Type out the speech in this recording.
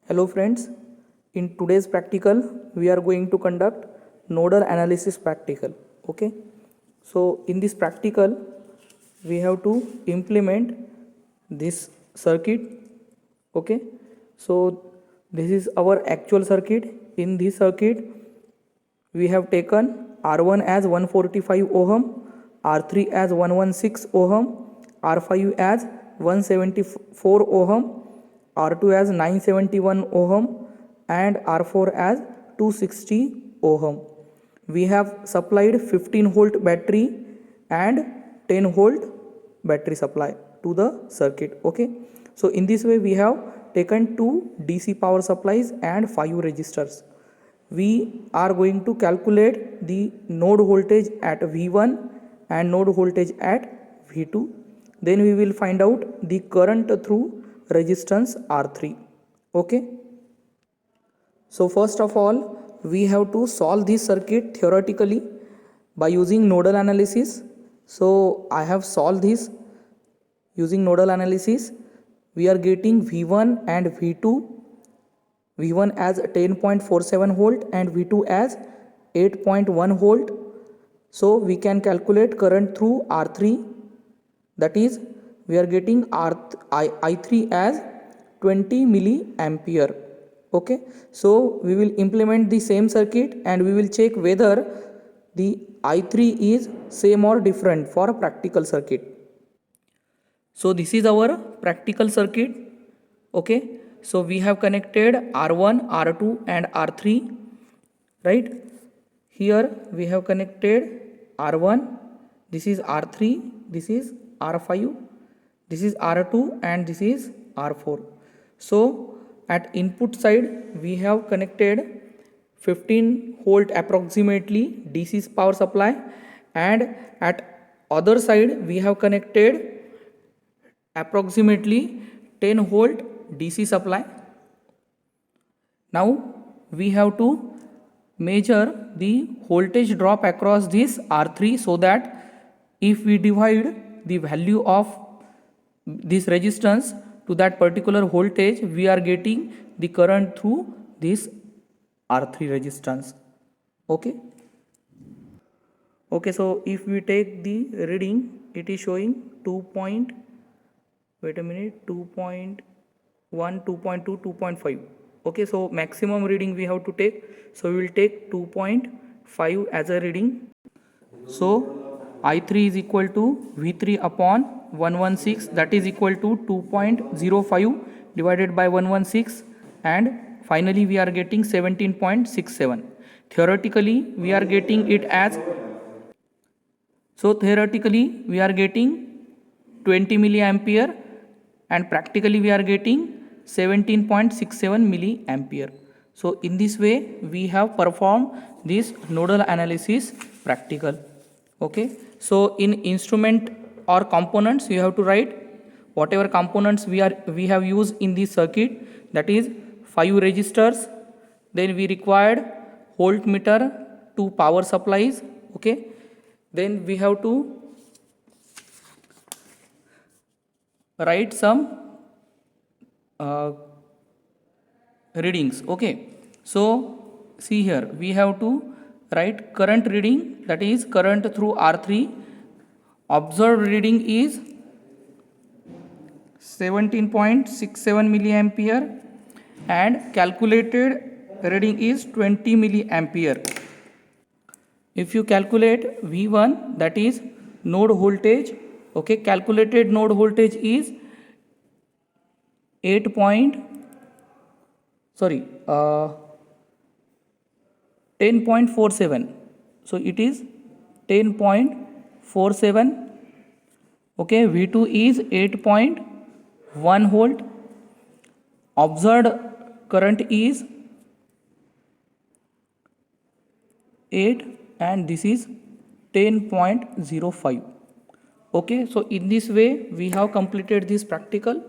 Hello friends, in today's practical we are going to conduct nodal analysis practical. Okay, so in this practical we have to implement this circuit. Okay, so this is our actual circuit. In this circuit we have taken R1 as 145 ohm, R3 as 116 ohm, R5 as 174 ohm, R2 as 971 ohm, and R4 as 260 ohm. We have supplied 15 volt battery and 10 volt battery supply to the circuit. Okay, so in this way we have taken two DC power supplies and 5 resistors. We are going to calculate the node voltage at V1 and node voltage at V2. Then we will find out the current through resistance R3. Okay. So first of all, we have to solve this circuit theoretically by using nodal analysis. So I have solved this using nodal analysis. We are getting V1 and V2, V1 as 10.47 volt and V2 as 8.1 volt. So we can calculate current through R3, that is we are getting I3 as 20 milliampere. Okay, so we will implement the same circuit and we will check whether the I3 is same or different for a practical circuit. So this is our practical circuit. Okay, so we have connected R1, R2 and R3, right? Here we have connected R1, this is R3, this is R5, this is R2 and this is R4. So at input side we have connected 15 volt approximately DC power supply, and at other side we have connected approximately 10 volt DC supply. Now we have to measure the voltage drop across this R3, so that if we divide the value of this resistance to that particular voltage, we are getting the current through this R3 resistance. Okay. Okay, so if we take the reading, it is showing 2.1, 2.2, 2.5. Okay, so maximum reading we have to take, so we will take 2.5 as a reading. So I3 is equal to V3 upon 116, that is equal to 2.05 divided by 116, and finally we are getting 17.67. Theoretically we are getting it as, so theoretically we are getting 20 milliampere and practically we are getting 17.67 milliampere. So in this way we have performed this nodal analysis practical. Okay, so in instrument or components you have to write whatever components we have used in this circuit, that is 5 resistors, then we required voltmeter, 2 power supplies. Okay, then we have to write some readings. Okay, so see here we have to write current reading, that is current through R3. Observed reading is 17.67 milliampere and calculated reading is 20 milliampere. If you calculate V1, that is node voltage, okay, calculated node voltage is 10.47, so it is 10.47. okay, V2 is 8.1 volt, observed current is 8 and this is 10.05. okay, so in this way we have completed this practical.